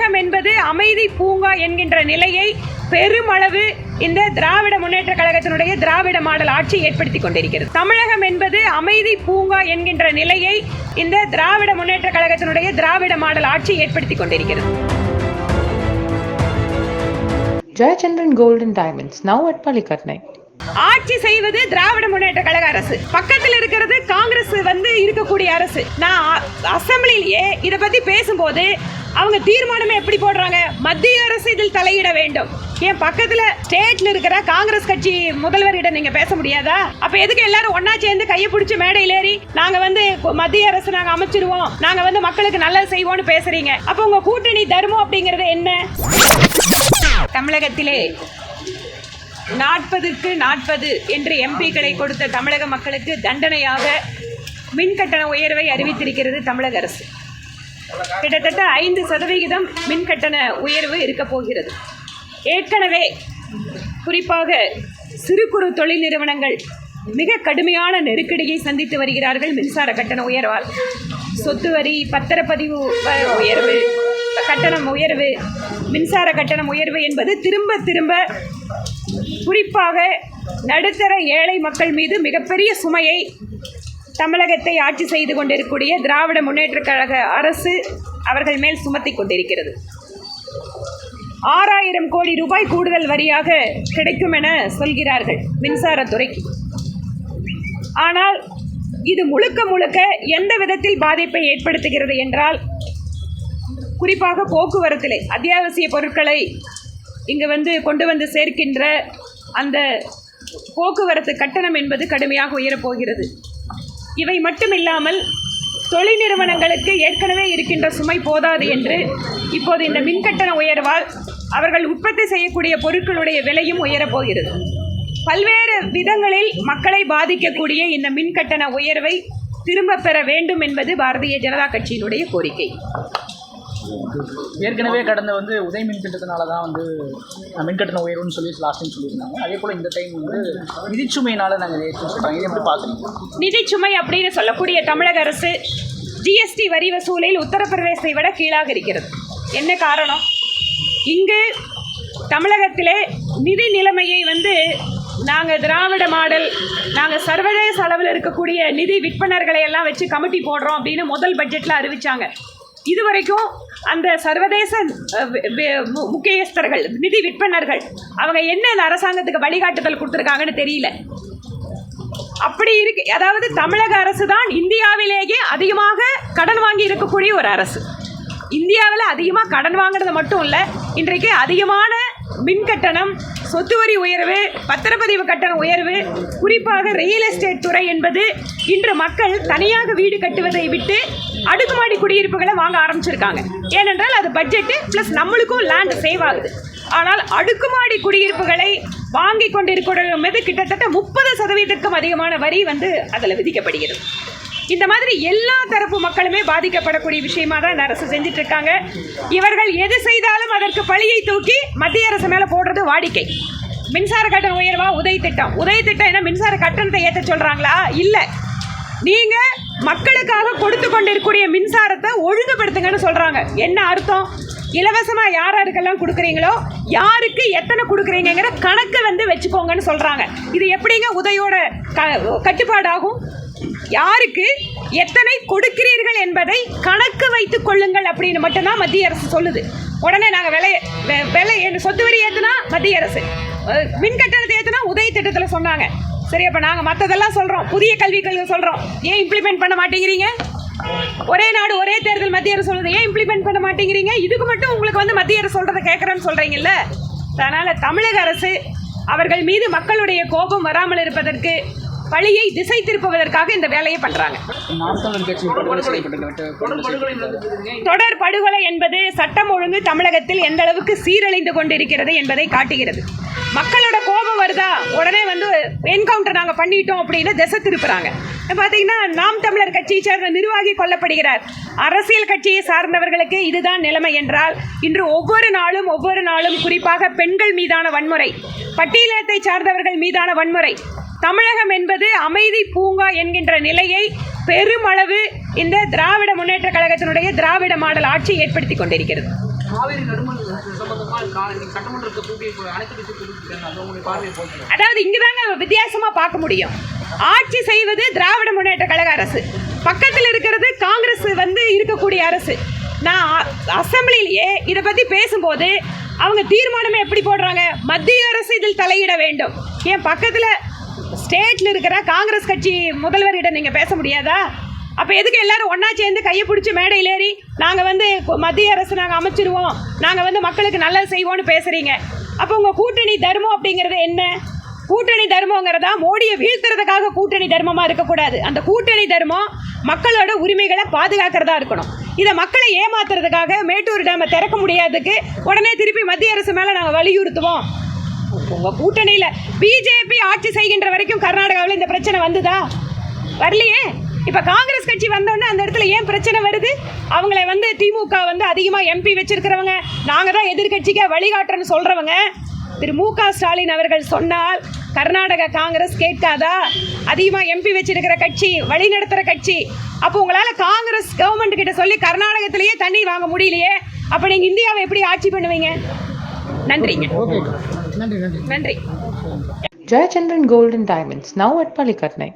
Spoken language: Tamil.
தமிழகம் என்பது அமைதி பூங்கா என்கின்ற நிலையை பெருமளவு இந்த திராவிட முன்னேற்ற கழகத்தினுடைய திராவிட மாடல் ஆட்சி ஏற்படுத்தி கொண்டிருக்கிறது. தமிழகம் என்பது அமைதி பூங்கா என்கின்ற நிலையை இந்த திராவிட முன்னேற்ற கழகத்தினுடைய திராவிட மாடல் ஆட்சி ஏற்படுத்தி கொண்டிருக்கிறது. Jayachandran Gold and Diamonds, now at Palikatnai. ஆட்சி செய்வது திராவிட முன்னேற்ற கழக அரசு, பக்கத்தில் இருக்கிறது காங்கிரஸ் இருக்கக்கூடிய அரசு. நான் அசம்பிளிலேயே இதை பத்தி பேசும்போது அவங்க தீர்மானமே எப்படி போடுறாங்க, மத்திய அரசு இதில் தலையிட வேண்டும். என் பக்கத்துல ஸ்டேட்ல இருக்கிற காங்கிரஸ் கட்சி முதல்வரிடம் நீங்க பேச முடியாதா? அப்ப எதுக்கு எல்லாரும் ஒன்னா சேர்ந்து கையை பிடிச்சி மேடையில் ஏறி நாங்க மத்திய அரசு நாங்க அமைச்சிருவோம், நாங்க மக்களுக்கு நல்லது செய்வோம்னு பேசுறீங்க? அப்ப உங்க கூட்டணி தர்மம் அப்படிங்கறது என்ன? தமிழகத்திலே 40க்கு 40 என்று எம்பிக்களை கொடுத்த தமிழக மக்களுக்கு தண்டனையாக மின்கட்டண உயர்வை அறிவித்திருக்கிறது தமிழக அரசு. கிட்டத்தட்ட 5% மின்கட்டண உயர்வு இருக்க போகிறது. ஏற்கனவே குறிப்பாக சிறு குறு தொழில் நிறுவனங்கள் மிக கடுமையான நெருக்கடியை சந்தித்து வருகிறார்கள். மின்சார கட்டண உயர்வால் சொத்து வரி, பத்திரப்பதிவு உயர்வு, கட்டணம் உயர்வு, மின்சார கட்டணம் உயர்வு என்பது திரும்ப குறிப்பாக நடுத்தர ஏழை மக்கள் மீது மிகப்பெரிய சுமையை தமிழகத்தை ஆட்சி செய்து கொண்டிருக்கக்கூடிய திராவிட முன்னேற்ற கழக அரசு அவர்கள் மேல் சுமத்தி கொண்டிருக்கிறது. 6000 கோடி ரூபாய் கூடுதல் வரியாக கிடைக்கும் என சொல்கிறார்கள் மின்சாரத்துறைக்கு. ஆனால் இது முழுக்க எந்த விதத்தில் பாதிப்பை ஏற்படுத்துகிறது என்றால், குறிப்பாக போக்குவரத்திலே அத்தியாவசிய பொருட்களை இங்கு கொண்டு வந்து சேர்க்கின்ற அந்த போக்குவரத்து கட்டணம் என்பது கடுமையாக உயரப்போகிறது. இவை மட்டுமில்லாமல் தொழில் நிறுவனங்களுக்கு ஏற்கனவே இருக்கின்ற சுமை போதாது என்று இப்போது இந்த மின்கட்டண உயர்வால் அவர்கள் உற்பத்தி செய்யக்கூடிய பொருட்களுடைய விலையும் உயரப்போகிறது. பல்வேறு விதங்களில் மக்களை பாதிக்கக்கூடிய இந்த மின்கட்டண உயர்வை திரும்ப பெற வேண்டும் என்பது பாரதிய ஜனதா கட்சியினுடைய கோரிக்கை. ஏற்கனவே கடந்த உதய மின் திட்டத்தினால தான் மின்கட்டண உயர்வுன்னு சொல்லி லாஸ்ட் டைம் சொல்லியிருந்தாங்க. அதே போல் இந்த டைம் நிதிச்சுமையினால நாங்கள் சொல்கிறாங்க. இதை எப்படி பார்க்குறீங்க? நிதிச்சுமை அப்படின்னு சொல்லக்கூடிய தமிழக அரசு ஜிஎஸ்டி வரி வசூலில் உத்தரப்பிரதேசத்தை விட கீழாக இருக்கிறது. என்ன காரணம்? இங்கு தமிழகத்திலே நிதி நிலைமையை நாங்கள் திராவிட மாடல், நாங்கள் சர்வதேச அளவில் இருக்கக்கூடிய நிதி விற்பனர்களை எல்லாம் வச்சு கமிட்டி போடுறோம் அப்படின்னு முதல் பட்ஜெட்டில் அறிவித்தாங்க. இதுவரைக்கும் அந்த சர்வதேச முக்கியஸ்தர்கள், நிதி விற்பனர்கள் அவங்க என்ன அரசாங்கத்துக்கு வழிகாட்டுதல் கொடுத்துருக்காங்கன்னு தெரியல. அப்படி இருக்கு. அதாவது தமிழக அரசு தான் இந்தியாவிலேயே அதிகமாக கடன் வாங்கி இருக்கக்கூடிய ஒரு அரசு. இந்தியாவில் அதிகமாக கடன் வாங்கினது மட்டும் இல்லை, இன்றைக்கு அதிகமான மின்கட்டணம், சொத்து வரி உயர்வு, பத்திரப்பதிவு கட்டண உயர்வு, குறிப்பாக ரியல் எஸ்டேட் துறை என்பது இன்று மக்கள் தனியாக வீடு கட்டுவதை விட்டு அடுக்குமாடி குடியிருப்புகளை வாங்க ஆரம்பிச்சிருக்காங்க. ஏனென்றால் அது பட்ஜெட்டு ப்ளஸ் நம்மளுக்கும் லேண்ட் சேவ் ஆகுது. ஆனால் அடுக்குமாடி குடியிருப்புகளை வாங்கி கொண்டிருக்கிற மீது கிட்டத்தட்ட 30% அதிகமான வரி அதில் விதிக்கப்படுகிறது. இந்த மாதிரி எல்லா தரப்பு மக்களுமே பாதிக்கப்படக்கூடிய விஷயமா தான் அரசு செஞ்சுட்டு இருக்காங்க. இவர்கள் எது செய்தாலும் அதற்கு பழியை தூக்கி மத்திய அரசு மேலே போடுறது வாடிக்கை. மின்சார கட்டண உயர்வா? உதய திட்டம் என்ன மின்சார கட்டணத்தை ஏற்ற சொல்கிறாங்களா? இல்லை, நீங்கள் மக்களுக்காக கொடுத்து கொண்டிருக்கக்கூடிய மின்சாரத்தை ஒழுங்குபடுத்துங்கன்னு சொல்கிறாங்க. என்ன அர்த்தம்? இலவசமாக யாருக்கெல்லாம் கொடுக்குறீங்களோ யாருக்கு எத்தனை கொடுக்குறீங்கிற கணக்கு வச்சுக்கோங்கன்னு சொல்கிறாங்க. இது எப்படிங்க உதயோட கட்டுப்பாடாகும்? யாருக்கு எத்தனை கொடுக்கிறீர்கள் என்பதை கணக்கு வைத்துக் கொள்ளுங்கள் அப்படின்னு மட்டும்தான் மத்திய அரசு சொல்லுது. உடனே நாங்கள் விலை சொத்து வரி ஏற்றுனா மத்திய அரசு, மின் கட்டணத்தை ஏற்றுனா உதய திட்டத்தில் சொன்னாங்க. சரி, அப்போ நாங்கள் மற்றதெல்லாம் சொல்கிறோம், புதிய கல்விக் கொள்கை சொல்கிறோம், ஏன் இம்ப்ளிமெண்ட் பண்ண மாட்டேங்கிறீங்க? ஒரே நாடு ஒரே தேர்தல் மத்திய அரசு சொல்லுது, ஏன் இம்ப்ளிமெண்ட் பண்ண மாட்டேங்கிறீங்க? இதுக்கு மட்டும் உங்களுக்கு மத்திய அரசு சொல்கிறத கேட்குறேன்னு சொல்கிறீங்கல்ல. அதனால் தமிழக அரசு அவர்கள் மீது மக்களுடைய கோபம் வராமல் இருப்பதற்கு, பழியை திசை திருப்புவதற்காக இந்த வேலையை பண்றாங்க. தொடர் படுகொலை என்பது சட்டம் ஒழுங்கு தமிழகத்தில் எந்த அளவுக்கு சீரழிந்து கொண்டிருக்கிறது என்பதை காட்டுகிறது. மக்களோட கோபம் வருதா, உடனே என்கவுண்டர் நாங்க பண்ணிட்டோம் அப்படின்னு திசை திருப்புறாங்க. பார்த்தீங்கன்னா நாம் தமிழர் கட்சியை சேர்ந்த நிர்வாகி கொல்லப்படுகிறார். அரசியல் கட்சியை சார்ந்தவர்களுக்கு இதுதான் நிலைமை என்றால், இன்று ஒவ்வொரு நாளும் குறிப்பாக பெண்கள் மீதான வன்முறை, பட்டியலினத்தை சார்ந்தவர்கள் மீதான வன்முறை, தமிழகம் என்பது அமைதி பூங்கா என்கின்ற நிலையை பெருமளவு இந்த திராவிட முன்னேற்ற கழகத்தினுடைய திராவிட மாடல் ஆட்சி ஏற்படுத்தி கொண்டிருக்கிறது. காவேரி நடுமல் சம்பந்தமாக சட்டமன்றத்தை கூட்டி அனைத்து கட்சி கூட்டிட்டு அது உங்களுடைய பார்வையை போச்சு. அதாவது இங்குதாங்க வித்தியாசமா பார்க்க முடியும். ஆட்சி செய்வது திராவிட முன்னேற்ற கழக அரசு, பக்கத்தில் இருக்கிறது காங்கிரஸ் இருக்கக்கூடிய அரசு. நான் அசெம்பிளிலேயே இதை பத்தி பேசும்போது அவங்க தீர்மானமே எப்படி போடுறாங்க, மத்திய அரசு இதில் தலையிட வேண்டும். ஏன் பக்கத்துல ஸ்டேட்ல இருக்கிற காங்கிரஸ் கட்சி முதல்வரிடம் நீங்க பேச முடியாதா? அப்போ எதுக்கு எல்லாரும் ஒன்றா சேர்ந்து கையை பிடிச்சி மேடையில் ஏறி நாங்கள் மத்திய அரசு நாங்கள் அமைச்சிருவோம், நாங்கள் மக்களுக்கு நல்லது செய்வோம்னு பேசுகிறீங்க? அப்போ உங்கள் கூட்டணி தர்மம் அப்படிங்கிறது என்ன? கூட்டணி தர்மங்கிறதா மோடியை வீழ்த்துறதுக்காக கூட்டணி தர்மமாக இருக்கக்கூடாது. அந்த கூட்டணி தர்மம் மக்களோட உரிமைகளை பாதுகாக்கிறதா இருக்கணும். இதை மக்களை ஏமாத்துறதுக்காக மேட்டூர் டேமை திறக்க முடியாததுக்கு உடனே திருப்பி மத்திய அரசு மேலே நாங்கள் வலியுறுத்துவோம். உங்கள் கூட்டணியில் பிஜேபி ஆட்சி செய்கின்ற வரைக்கும் கர்நாடகாவில் இந்த பிரச்சனை வந்துதா? வரலையே. இப்போ காங்கிரஸ் கட்சி வந்தோடனே அந்த இடத்துல ஏன் பிரச்சனை வருது? அவங்கள திமுக அதிகமாக எம்பி வச்சிருக்கிறவங்க, நாங்கள் தான் எதிர்கட்சிக்கு வழிகாட்டுறன்னு சொல்கிறவங்க திரு மு.க. ஸ்டாலின் அவர்கள் சொன்னால் கர்நாடக காங்கிரஸ் கேட்காதா? அதிகமாக எம்பி வச்சிருக்கிற கட்சி, வழி நடத்துகிற கட்சி. அப்போ உங்களால் காங்கிரஸ் கவர்மெண்ட் கிட்ட சொல்லி கர்நாடகத்திலேயே தண்ணீர் வாங்க முடியலையே, அப்போ நீங்கள் இந்தியாவை எப்படி ஆட்சி பண்ணுவீங்க? நன்றிங்க. நன்றி. நன்றி. Jayachandran Gold and Diamonds, now at Palikatnai.